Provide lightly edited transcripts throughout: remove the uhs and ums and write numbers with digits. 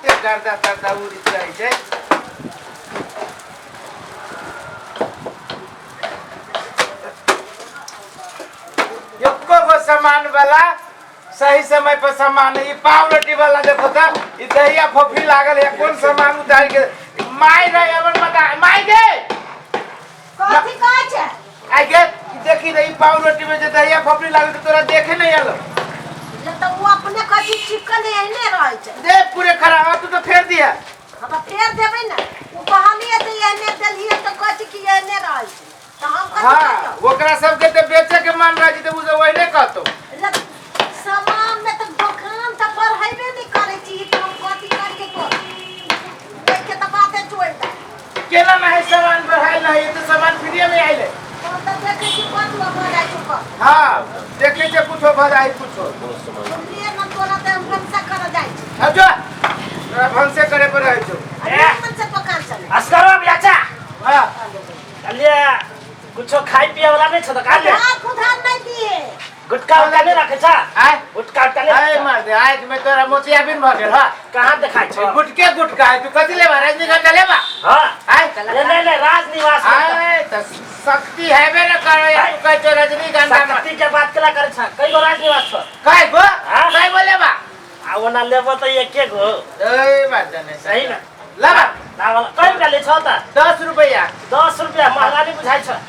कते गर्दा तर्दा उड़ित रहे छै। एको गो सामान वाला सही समय पर सामान नहीं। पाव रोटी वाला देखो तो दहिया फोफी लागल है। कौन सामान उतार के माई रहे हमर बता माई गे कथी कहै छै? आई गे देखी रही पाव रोटी में जे दहिया फोफी लागल तो तोरा देखे नहीं आलो। ये तो वो अपने कथी चिपकल एहने रहै छै। दे पूरे खराब तू तो फेर दिया। हम तो फेर देबै ना। वो कहलिए तो एहने देलिए तो कथी की एहने रहै छै। तो हम कथी हां ओकरा सब के तो बेचे के मान रही तो उ वही नहीं कहतो। सामान में तो दुकान तो बढ़ाइबे नहीं करे छी तो हम कथी करके तो देख के तो बातें छोड़ दे। केला नहीं सामान बढ़ाई नहीं तो सामान फ्री में आइले। तो देखे छी कथी हो जाय छै। हां देखे छे कुछो बढ़ाई कुछो लिए न तोरा ते हम से कर जाय छै। अब जो तोरा भंसे करे पर रह छो। मन से पकान चले अस्करवा बियाचा हां कलिया कुछो खाई पिए वाला नहीं छ त काले हां खुदा नहीं दिए। गुटखा उठा नहीं रखे छ आय गुटखा उठा नहीं आय मार दे आज मैं तोरा मोतियाबिन भ गेल। हां कहां देखाय छ गुटके गुटका है तू कथि लेबा रजनीगंधा लेबा। हां आय ले राज निवास आय त शक्ति हैबे न करे यार तू कह तो रजनीगंधा में शक्ति के बात केला करे छ कई गो राज निवास छ काय गो काय बोलेबा आ ओना लेबो त एके गो ए बात नहीं सही ना लेबा ना वाला कई का ले छ त 10 रुपया 10 रुपया महंगा नहीं बुझाई छ।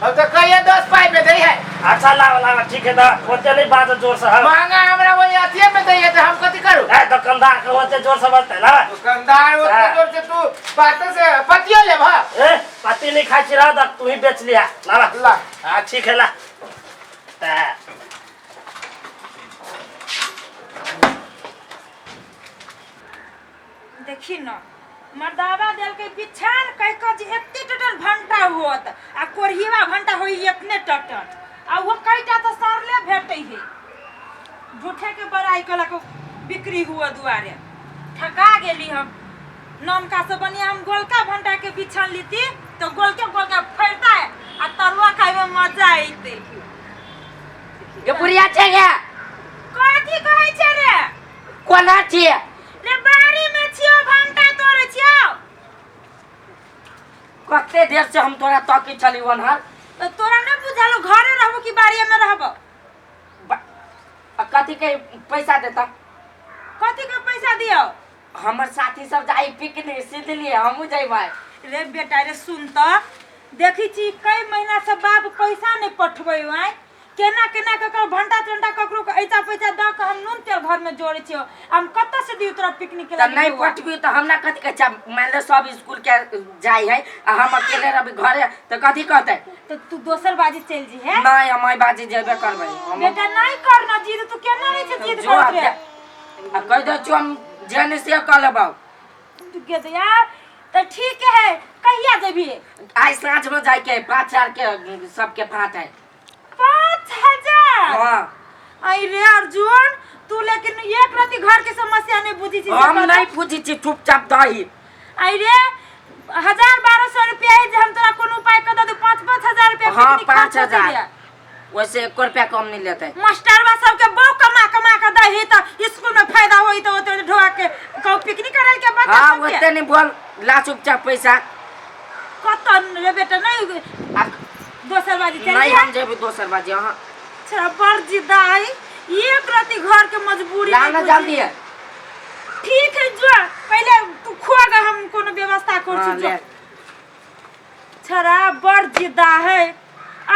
अब तो कहिए 10 पाई पे दे है। अच्छा ला ठीक है दा ओते नहीं बात जोर से महंगा हमरा वही अथिए में दे तो हम कथि करू। ए दुकानदार के ओते जोर से बोलते ना दुकानदार ओते जोर से तू बात से पतियो लेबा। ए पति नहीं खाई छी रहा तू ही बेच लिया ला ला हां ठीक है ला देखी न मर्दावा देल के बिछान कह के जे एते टटन घंटा होत आ कोरहीवा घंटा होई इतने टटन आ वो कईटा तो सरले भेटै है। झूठे के बड़ाई कला को बिक्री हुआ दुआरे ठका गेली हम। नमका से बनिया हम गोलका घंटा के बिछान लीती तो गोलका फैरता है आ तरुआ खाए में मजा आइते। ये बुढ़िया छे गे कथी कहै छै रे? कोना छिए रे बाड़ी में छियो घंटा तोरे छियो। कते देर से हम तोरा तकी चली वनहर तो तोरा न बुझालो घरे रहबो कि बाड़िए में रहबो। कथी के पैसा देता कथी के पैसा दियो? हमर साथी सब जाई पिकनिक सीधलिए हमहू जइबै। रे बेटा रे सुन त देखी छी कई महीना से बाप पैसा नहीं पठबै आय केना ककर घंटा टंटा ककरो के ऐसा पैसा द के हम नून तेल घर में जोड़े छियो। हम कत्त से दियो तोरा पिकनिक के त नहीं पठबी त हमरा कथी के चा मान ले सब स्कूल के जाई है आ हम अकेले रहबी घरे त कथी कहते तो तू दोसर बाजी चल जी है। नहीं हम बाजी जेबे करबै। बेटा नहीं करना जिद तू केना नहीं छे जिद जो कर रे। आ कह दो जो हम जेने से कर लेबौ तू के दे यार तो ठीक है कहिया देबी? आज साँझ में जाई के 5000 के सबके फाट है 5000। हां आई रे अर्जुन तू लेकिन एक राती घर के समस्या नहीं बुझी छी। हम नहीं पूछी छी चुपचाप दही। आई रे 1000-1200 रुपया है जे हम तोरा कोनो उपाय कर दे 5-5000 रुपया हाँ, पिकनिक खर्च 5000 वैसे 1 रुपया कम नहीं लेते। मास्टरवा सब के बहु कमा के दे ही त स्कूल में फायदा होई त ओते ढोआ के कौ पिकनिक करल के बच्चा हां सब के। ओते नहीं बोल ला चुपचाप पैसा कतन रे बेटा नहीं दोसर बाजी चल नहीं हम जेबे दोसर बाजी। हां छरा पर जिदाई एक राती घर के मजबूरी लाना जल्दी है। ठीक है जो पहले तू खोगा हम कोनो व्यवस्था कर हाँ, छी जो छरा बड़ जिद्दा है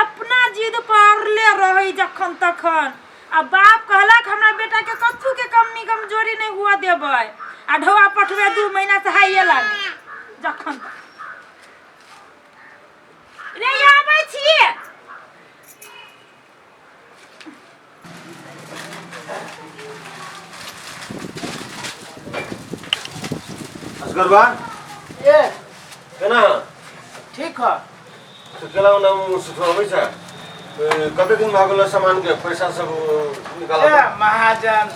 अपना जिद पर ले रही जखन तखन। आ बाप कहलक हमरा बेटा के कथु के कमी कमजोरी नहीं हुआ देबै आ ढोआ पठवे 2 महीना से हाइए लागे जखन रे आबै छी। अस्करबा ए केना ठीक है तो केला ना सुठो छै कते दिन भ गेल सामान के पैसा सब निकाला ए महाजन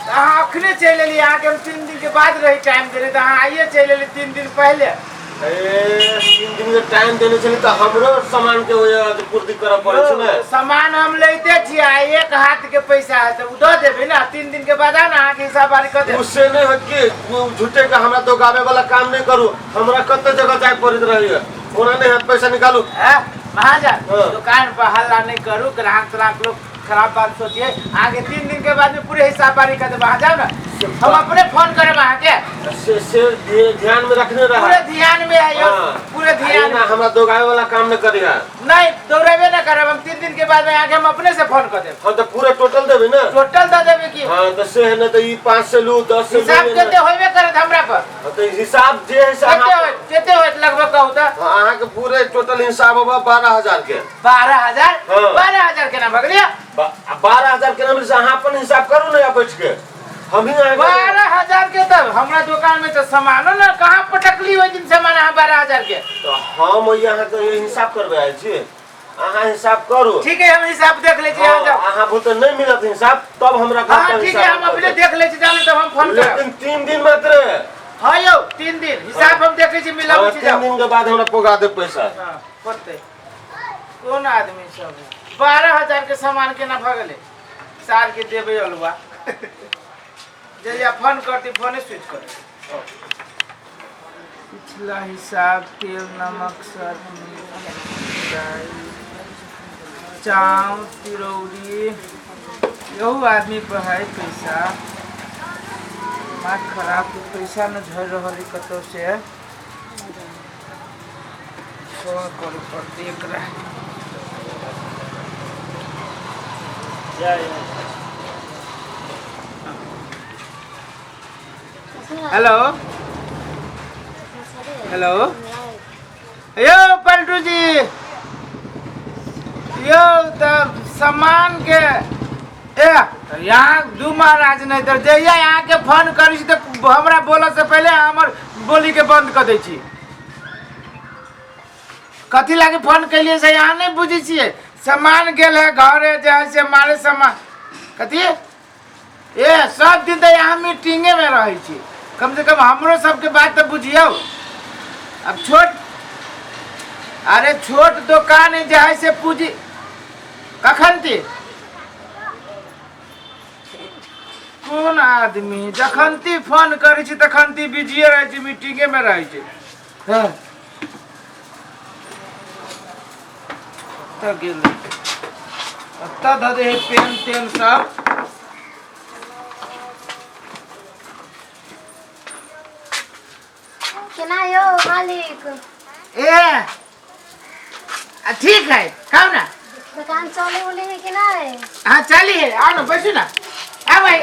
अहाँ अखने चल एलिए। अहाँ के हम 3 दिन के बाद रही टाइम देले त अहाँ आइए चल एलिए 3 दिन पहले। 3 दिन के टाइम देने छली तो हमरो सामान के वजह पूर्ति करऽ पड़े छै ने। सामान हम लेते छी आ एक हाथ के पैसा है तो उ दे देबे ना 3 दिन के बाद आ ना के हिसाब बारी कर दे। उससे नहीं होत कि झूठे का हमरा तो गावे वाला काम नहीं करू, हमरा कत्ते जगह जाय पड़त रही है, ओना नहीं हाथ पैसा निकालू। महाजन दुकान पर हल्ला नहीं करू, ग्राहक लोग खराब बात सोचिए। आगे 3 दिन के बाद में पूरे हिसाब बारी कर दे। वहाँ जाओ ना, हम अपने फोन करे वहाँ के से ध्यान में रखने रहा, पूरे ध्यान में आइयो, पूरे ध्यान में। हमरा दो गावे वाला काम नहीं करिया, नहीं दौड़ेबे ना करे। हम 3 दिन के बाद में आके हम अपने से फोन कर देब। हां तो पूरे टोटल देबे ना, टोटल दे देबे की। हां तो से है ना तो ई 5 से लू 10 से हिसाब केते होइबे करे हमरा पर। तो हिसाब जे हिसाब केते होत लगभग कहू त अहाँ के पूरे टोटल हिसाब होबा 12000 के। 12000 हाँ। 12000 के ना भगलिया 12000 के नाम से अहाँ अपन हिसाब करू ना बैठ के। हम ही 12000 के तब हमरा दुकान में तो सामानो ना कहां पटकली होय दिन सामान 12000 के। तो हम यहाँ तो ये हिसाब करबे आयल छी, अहाँ हिसाब करू। ठीक है हम हिसाब देख ले छी। आ जाओ अहाँ बोलते नहीं मिलत हिसाब तब हमरा हां ठीक है हम अपने देख ले छी, जाने तब हम फोन करब। लेकिन 3 दिन मात्र हां यौ 3 दिन हिसाब हम देखे छी मिलाबे छी। 3 दिन के बाद हमरा पोगा दे पैसा। हां पड़ते कौन आदमी सब 12000 के सामान के ना भगले सार के देबे अलवा जया फोन करती फोने स्विच कर। पिछला हिसाब तेल नमक सर चाव तिरौरी यहू आदमी पर है पैसा। माथ खराब के पैसा न झड़ रहा कतौ से कर देख रहा। हेलो हेलो यो पलटू जी यो तब सामान के यहाँ दू महाराज नहीं तो जहिया यहाँ के फोन करी तो हमरा बोले से पहले हमर बोली के बंद कर दै छी। कथी लागे फोन कैलिए से यहाँ नहीं बुझी छिए। सामान गेल है घरे जहाँ से मारे सामान कथी ये सब दिन तो यहाँ मीटिंगे में रहे छी, कम से कम हमरो सबके बात तो बुझियो। अब छोट दुकान है जहाँ से पूजी कखन थी कौन आदमी जखन ती फोन करे छी तखन ती बिजिए रहे छी, मीटिंगे में रहे छी। हाँ तब गेल तब धऽ दे पेन तेन सब। केना यो मालिक? ठीक है खाओ ना। दुकान चले बोले है कि नहीं? हाँ चली है, आओ ना बैठो ना। आओ भाई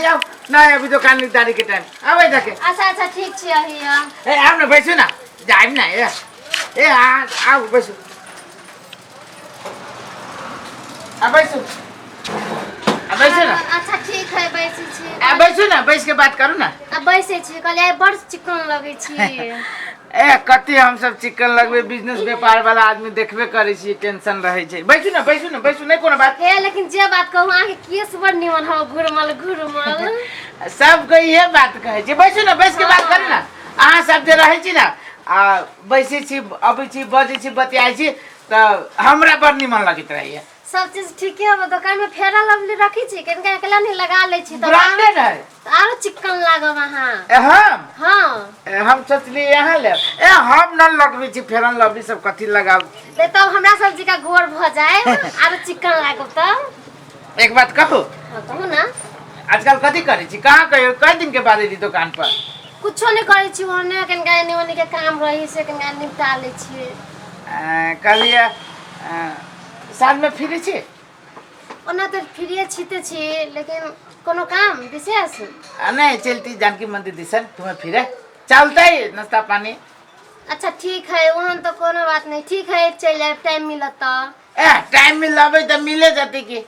आओ ना अभी दुकान निकतारी के टाइम आओ भाई देखे। अच्छा अच्छा ठीक छी अही आओ ना बैठो ना जाइब ना आओ बैठो बैठो बैठो ना। अच्छा ठीक है बैठे छी। बैठो ना बैठ के बात करू ना। अब बैठे छी कहलिए बड़ चिकन लगे छी। कते हम सब चिकन लगबे बिजनेस व्यापार वाला आदमी देखबे करे छी टेंशन रहे छै। बैठो ना बैठो नहीं कोनो बात हे लेकिन जे बात कहूं आके केस बड़ निमन हो घुरमल सब को ये बात कहे छी। बैठो ना बैठ के बात करू ना। अहाँ सब जे रहे छी ना आ बैसे छी अबै छी बजे छी बतियाई छी त हमरा बड़ निमन लगत रहिए। सब चीज ठीक है। दुकान में फेरा लवली रखी छी कनका अकेला नहीं लगा ले छी तो ब्रांडेड है आरो चिकन लागो वहां। हम सोचली यहाँ ले हम न लगबी छी फेरन लवली सब कथी लगाब ले तब हमरा सब्जी का घोर भ जाए आरो चिकन लागो तब। एक बात कहू कहू ना आजकल कथी करे छी कहाँ कई दिन के बाद एली दुकान पर? कुछो नहीं करे छी ओने कनका निमन के काम रही से कनका निपटा ले छी। कहलिए साल में फ्री छी? ओना तो फ्री छीते छी लेकिन कोनो काम विशेष नहीं चलती जानकी मंदिर दिसन तुम्हें फिरे चलता ही नाश्ता पानी। अच्छा ठीक है वहाँ तो कोनो बात नहीं ठीक है चल जाए टाइम मिलता। टाइम मिलबे तो मिले जाती की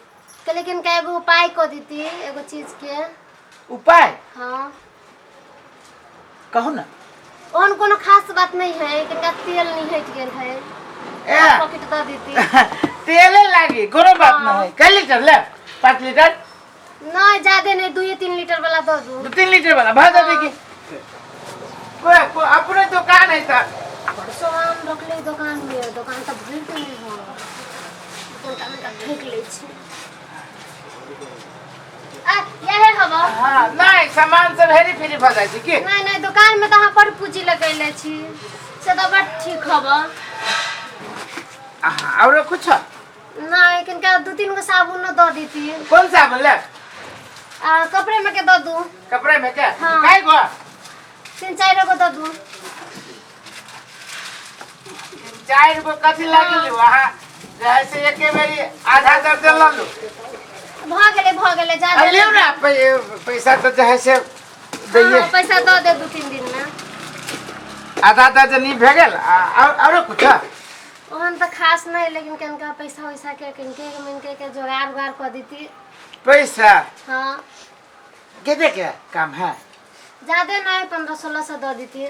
लेकिन का एगो उपाय कर देती एगो चीज के उपाय। हाँ कहू ना। ओहन कोनो खास बात नहीं है कनका तेल नहीं हट गेल है पॉकेट दे देती। तेले लागी कोनो बात ना है। कै लीटर ले 5 लीटर नहीं ज्यादा नहीं 2-3 लीटर वाला दो 2-3 लीटर वाला भर दे की कोई अपने दुकान है त बड़ सामान रखले दुकान में, दुकान तो भर के नहीं हो, दुकान का फेंक ले छी। यहे हवा। हाँ नहीं सामान सब हेरी फेरी भऽ जाइ छै की? नहीं नहीं दुकान में तो हाँ पर पूंजी लगैले छी, से तो बड़ ठीक हवा। और कुछ नहीं किनका 2-3 गो साबुन न दो देती। कौन साबुन ले? कपड़े में के दो दूं। कपड़े में क्या? हाँ। काय गो? 3-4 गो दो दूं। 4 गो कथी लागिल वहाँ जैसे एके बेरी आधा दर्जन ल लो। भ गेले ज्यादा। लियो ना पैसा तो जैसे दैये। हाँ, पैसा दो दे 2-3 दिन में। आधा दर्जन ही भे गेल और कुछ? ओहन तो खास नहीं लेकिन किनका पैसा वैसा के किनके मिनके के जुगाड़ उगाड़ कर देती। पैसा? हाँ। कितने क्या काम है? ज्यादा नहीं 15-16 सौ दो देती।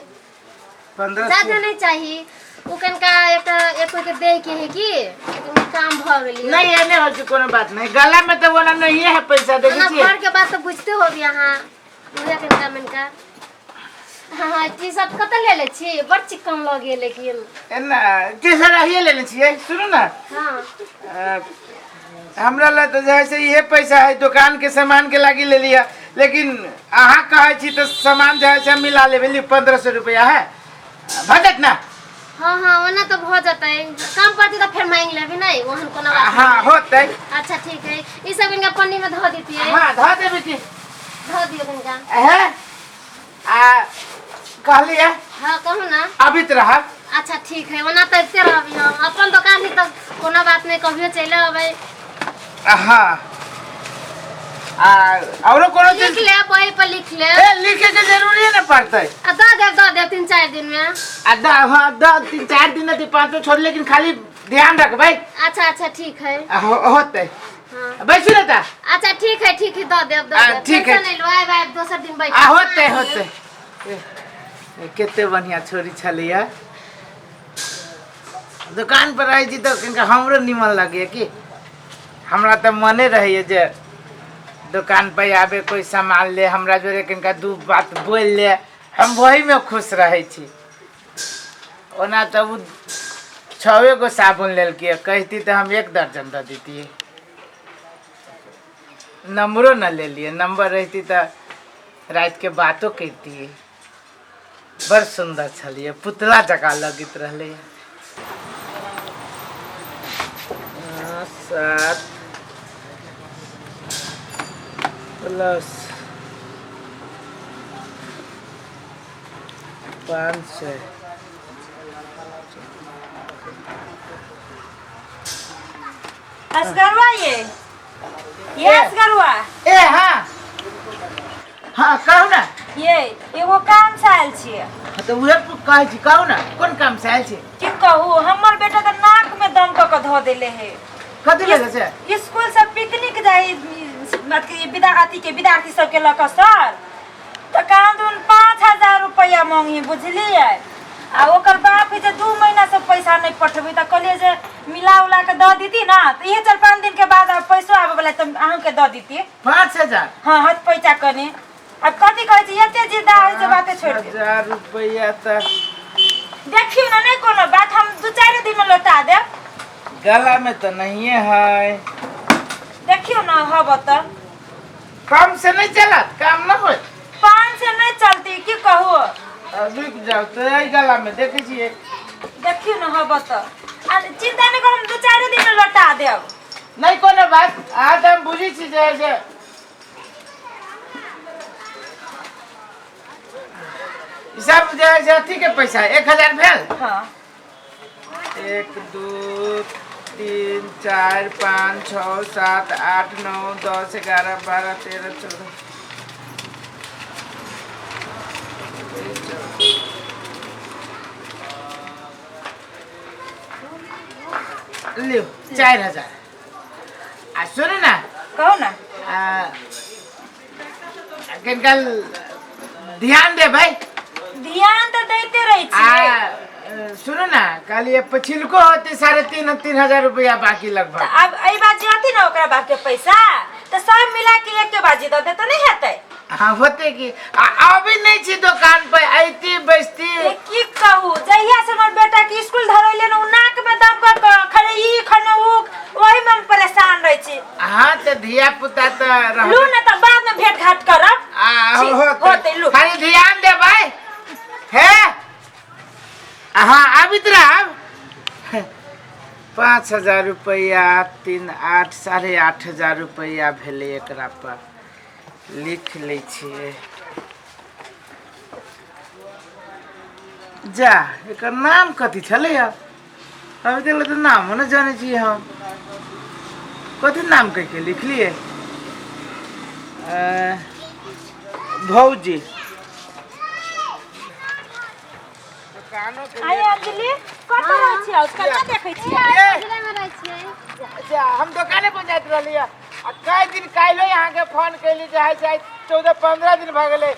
1500 ज्यादा नहीं चाहिए। वो कनका एक के दे के है की लेकिन काम भ गेली। नहीं है नहीं हो कोनो बात नहीं, गला में तो वाला नहीं है पैसा दे ना दीजिए। भर के बात तो बुझते हो यहाँ मुझे कनका मनका। हाँ टी शर्ट कत ले छी बड़ चिकन लगे लेकिन ना टी शर्ट ही लेने छिए। सुनो ना हाँ हमरा ला तो जैसे ये पैसा है दुकान के सामान के लागी ले लिया, लेकिन अहाँ कहे छी तो सामान जैसे मिला लेबे 1500 रुपया है भजत ना। हाँ हाँ वना तो हो जाता है, काम पड़ती तो फिर मांग लेबे नहीं वहन कोनो बात। हाँ होते। अच्छा ठीक है, ये सब इनका पन्नी में धो देती है। हाँ धो देबे की धो दियो इनका। है कहलिए हाँ कहूँ ना अभी तो रहा। अच्छा ठीक है वना तो इतने रहबी हम अपन दुकान ही तो कोनो बात नहीं कभियो चले अबे। हाँ और कोनो लिख चीज ले बही पर लिख ले। लिखे के जरूरी है ना पड़ते। दो दे 3-4 दिन में। हाँ 3-4 दिन नहीं 5 छोड़, लेकिन खाली ध्यान रख भाई। अच्छा ठीक है। होते हाँ बैठी रहता। अच्छा ठीक है दो दे ठीक है। नहीं लो आए दूसर दिन बैठ। होते कितने बढ़िया छोरी छलिया। दुकान पर रही जी तो किनका हमरो निमन लगे कि हमरा तो मने रही जे दुकान पर आवे कोई सामान ले हमरा जोरे किनका 2 बात बोल ले, हम वही में खुश रहे छी। ओना तो 6 गो साबुन लेल के कहती तो हम 1 दर्जन दे देती। नंबरो न ले लिए, नंबर रहती तो रात के बातों करती। बड़ सुंदर छलिए, पुतला जका लगित रहले। 7 प्लस 5 असगरवा ये असगरवा ए हाँ कहू ना। ये एगो काम से आयल छियै। तो उहे कहै छी, कहू ना कोन काम से आयल छी? की कहू हमर बेटा के नाक में दम क धो देले है। कथी ले से? स्कूल से पिकनिक जाई विद्यार्थी के विद्यार्थी सब के लक सर तो कहाँ दून 5000 रुपया मांगी बुझलिए। आ ओकर बाप है 2 महीना से पैसा नहीं पठबी तो कहलिए जे मिला उला के द दीती ना तो ये 4-5 दिन के बाद अब पैसो आवे वाला तो अहाँ के द दीती। 5000? हाँ हाथ पैसा कने अब कथी कहै छी एते जिद्दा है जे बाते छोड़ दे। 1000 रुपया त देखियो ना नहीं कोनो बात हम 2-4 दिन में लौटा दे। गला में तो नहीं है। देखियो ना हब त काम से नहीं चला, काम ना होय। 5 से नहीं चलती की कहू। रुक जाओ तो यही गला में देखे छिए। देखियो ना हब त चिंता नहीं कर हम 2-4 दिन में लौटा देब। नहीं कोनो बात आज हम बुझी छी जे सब जे अथी के पैसा 1000 भेल। हाँ 1 2 3 4 5 6 7 8 9 10 11 12 13 14 लियो 4000। सुनो ना कहो ना कल ध्यान दे भाई। ध्यान तो देते रही छी। सुनो ना कल ये पछिलको होते 3,500 रुपया बाकी लगभग। अब आई बात जाती ना ओकरा बाप के पैसा तो सब मिला के एक के बाजी दे तो नहीं हेतै। हाँ होते कि अभी नहीं छी दुकान पे आईती बचती। की कहू जहिया से हमर हाँ अभी तो 5,000 रुपया 3 8 8,500 रुपया भेलै एकरा पर लिख लै छियै जा एकर नाम कथी छलै अभी तक तो नाम न जाने छियै हम कथी नाम कह के लिखलिए भौजी आइ अंजलि कत रहै छी उसका ना देखै छी अच्छा हम दुकाने पर जाइत रहलिए आ कई दिन काल्हि यहाँ के फोन कैली जे है 14-15 दिन भ गेलै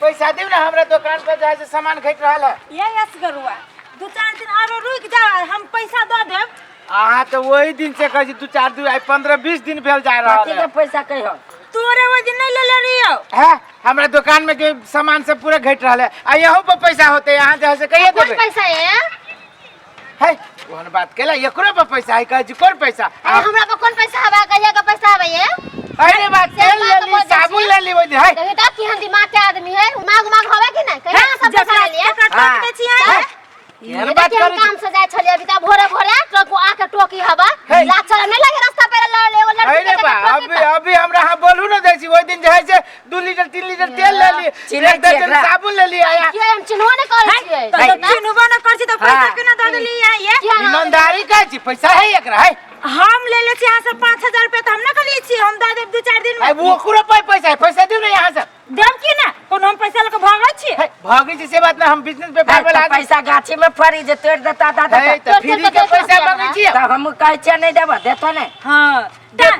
पैसा दिउ ना हमरा दुकान पर जाए से सामान खरीद रहल है ये असगरुआ 2-4 दिन और रुक जा हम पैसा दे देब अहाँ तो वही दिन से कहै छी 2-4 दिन 15-20 दिन भेल जा रहल कथी के पैसा कहियो तोरे वो दिन नहीं ले रहियो है हमरा दुकान में के सामान सब पूरा घट रहल है आ यहू पर पैसा होते यहाँ जहाँ से कहिए देबे पैसा है कोन बात केला एकरो पर पैसा है कहै छी कोन पैसा हमरा पर कौन पैसा हवा कहिया का पैसा हवा ये अरे बात तेल ले ली साबुन ले ली ओइ है बेटा की हम दिमाग के आदमी है माग माग होवे कि नहीं कहिया सब पैसा ले लिए टक दे छी यार बात हम करै काम से जाय छलिए अभी त भोरे भोरे ट्रक आके टोकी हवा लाचर नहीं लगे रास्ता पे ले वो लड़की अरे बा अभी हमरा हां बोलू ना देसी ओइ दिन जे है से 2 लीटर 3 लीटर तेल ले ली एक दर्जन साबुन ले ली आया के हम चिन्हो नहीं करे छिए तो चिन्हबो न कर छी तो पैसा केना दे देली ये ईमानदारी कहै छी पैसा है एकरा है हम ले ले छी यहाँ से 5,000 रुपया तो हम न कली छी हम दे देब 2-4 दिन में वो ओकरो पैसा है पैसा दिउ ना यहाँ से देब की ना कोनो हम पैसा लेके भागै छी भागी जी से बात ना हम बिजनेस पे भागल आदमी पैसा गाछी में फरी जे तोड़ देता दादा है तो फ्री के पैसा मांगे छी तो हम कहै छियै नहीं देबा देतो नहीं हां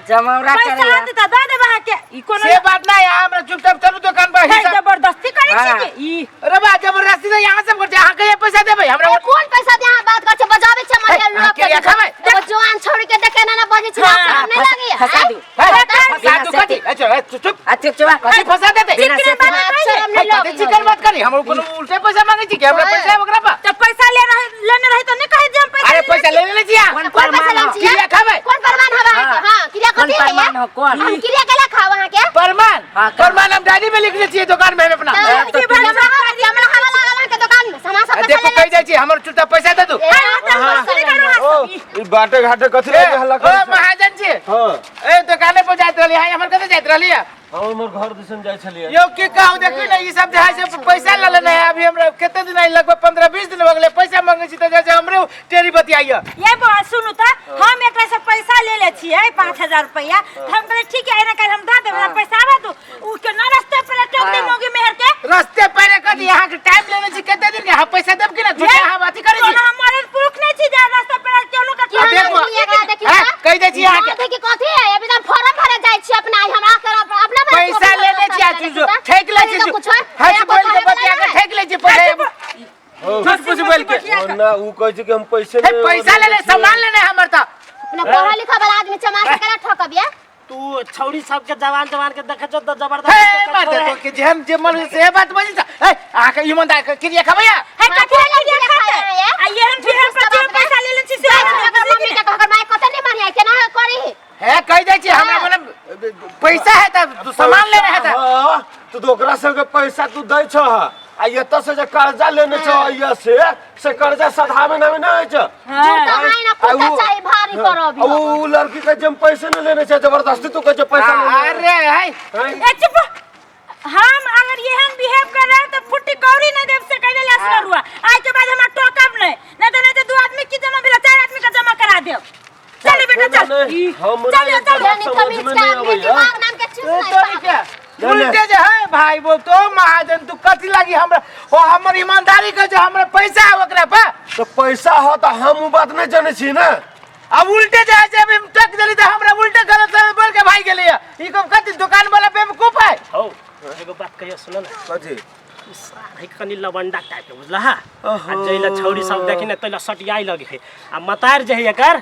जमावरा पैसा करे देता दे देब अहाँ के ई कोनो से बात ना है हमरा चुपचाप चलू दुकान पर हिसाब जबरदस्ती करै छी कि ई अरे बा जबरदस्ती से यहाँ सब करते अहाँ के पैसा देबै हमरा कौन पैसा दे बात कर छ बजावे छ मरिया लोग के खाबै वो जवान छोड़ के देखे ना बजे छ नहीं लगी फसा दू फसा दू कथी अच्छा चुप अच्छा चुप कथी फसा देते शर्म नहीं लगी चिकन बात करी हम कोनो उल्टे पैसा मांगे छी के हमरा पैसा है ओकरा पर तो पैसा लेने रही तो नहीं कहे जे हम पैसा अरे पैसा ले ले छी कौन कौन पैसा प्रमाण ले किया खाबै कौन प्रमाण हवा हां क्रिया कौन कथी है प्रमाण हो कौन हम क्रिया केला खाव वहां के प्रमाण हाँ, प्रमाण हम डायरी में लिख ले छी दुकान में अपना हमरा हवा लागल के दुकान में सामान सब देखो कह जाय छी हमर चुटा पैसा दे दू ओ ई बाटे घाटे कथी लगे हल्ला ओ करे छ? महाजन जी हां ए दुकाने पर जात रहली हां हमर कते जात रहली हम हमर घर दिसन जाय छलिए यो के कहू देखी ना ई सब जहां से पैसा ले लेना है अभी हमरा केते दिन आई लगभग 15-20 दिन हो गेले पैसा मांगे छी त जैसे हमरे टेरी बतियाइया ये बात सुनू त हम एकरा से पैसा ले ले छियै 5,000 रुपया हम कहले ठीक है ना कल हम दे देब पैसा आबा तू उ के ना रास्ते पर टोक दे मोगी मेहर के रास्ते पर कदी यहां के टाइम लेने छी केते दिन के हां पैसा देब कि ना तू हां बात करै छी हमारे पुरुष नहीं छी जा रास्ता पर केनो का देखो कह दे छी यहां के कथी है अभी तो फॉर्म भरे जाय छी अपना हमरा अपना पैसा ले ले छी आज जो ठेक ले छी हां बोल के बतिया के ठेक ले छी पैसा कुछ बोल के ना ऊ कहै छै कि हम पैसे हे पैसा ले ले सामान लेने हमर त अपना पढ़ा लिखा वाला आदमी चमार से केना ठकबिया तू छौरी सब के जवान के देखे छ त हे जबरदस्त मत तो के जेहन जे मन से बात बजी छ हे आ के ईमानदार के क्रिया खबैया है कथि ले खाते आ येहन फिर पर पैसा ले ले छी से मम्मी के कहकर माय कते नहीं मानिया केना करी है कह दे छी हमरा मने पैसा है त सामान लेने है त हां तू ओकरा सब के पैसा तू दै छ आ ये त से जे कर्जा लेने छ ये से कर्जा सधावे ना नहीं छ तो हाय ना कुत्ता चाहिए भारी करबी ऊ लड़की के जम पैसे न लेने छ जबरदस्ती तू कह पैसा ले अरे है ए चुप हम अगर येहन बिहेव कर रहे हैं तो फुट्टी कौड़ी नहीं देव से कहले असर हुआ आज के बाद हम टोकब नहीं तो दो आदमी की जमा बिला 4 आदमी का जमा करा देव चल बेटा चल कमीज का आदमी दिमाग नाम के चीज नहीं क्या उल्टे जे है भाई वो तो महाजन तू कथी लागी हमरा ओ हमर ईमानदारी के जो हमरा पैसा है ओकरा पर तो पैसा हो तो हम उ बात नहीं जाने छी ना अब उल्टे जे है जब हम टक देली त हमरा उल्टे गलत बोल के भाई गेले ई को कथी दुकान वाला बेवकूफ है हो एगो बात कहियो सुन ना कथी है कनी लवंडा टाइप के बुझला हा आ जइला छौरी सब देखी न तइला सटियाई लगे आ मतार जे है एकर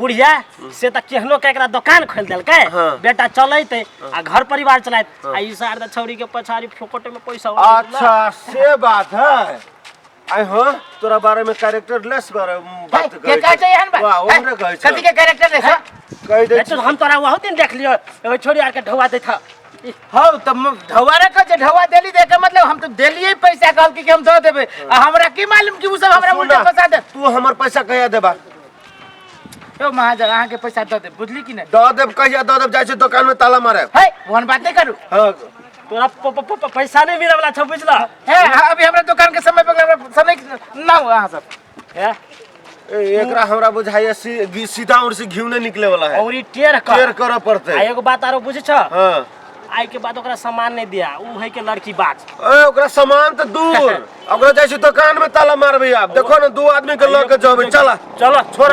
बुढ़िया से त केहनो के एकरा दुकान खोल देलकै बेटा चलैते आ घर परिवार चलाइत आ ई सार छौरी के पछाड़ी फोकट में पैसा अच्छा से बात है आई हां तोरा बारे में कैरेक्टर लेस बारे बात के कहै छै एहन बात वाह ओकरे कहै छै कथी के कैरेक्टर है कह दे तो हम तोरा वह दिन देख लियो एगो छोरी आर के ढौआ देथा हो तो ढवारे का जे ढवा देली दे के मतलब हम तो देलिए पैसा कहल कि हम दे देबे आ हमरा की मालूम कि उ सब हमरा उल्टा फंसा दे तू हमर पैसा कहिया देबा यो महाजन अहाँ के पैसा दे दे बुझली कि नहीं दऽ देब कहिया दऽ देब जाइ छै दुकान में ताला मारे है वन बात नहीं करू हाँ तोरा पैसा नहीं मिले वाला छ बुझला है अभी हमरा दुकान के समय पर समय ना हो अहाँ सब है एकरा हमरा बुझाइए सीधा और से घिउ नहीं निकले वाला है और ई टेर केयर कर करऽ पड़तै आ एगो बात आरो बुझे छ हाँ आई के बाद ओकरा सामान नहीं दिया उ है के लड़की बात ए ओकरा सामान तो दूर ओकरा जाइ छै दुकान में ताला मारबै आप देखो ना दो आदमी के लऽ के जबै चला चलो छोड़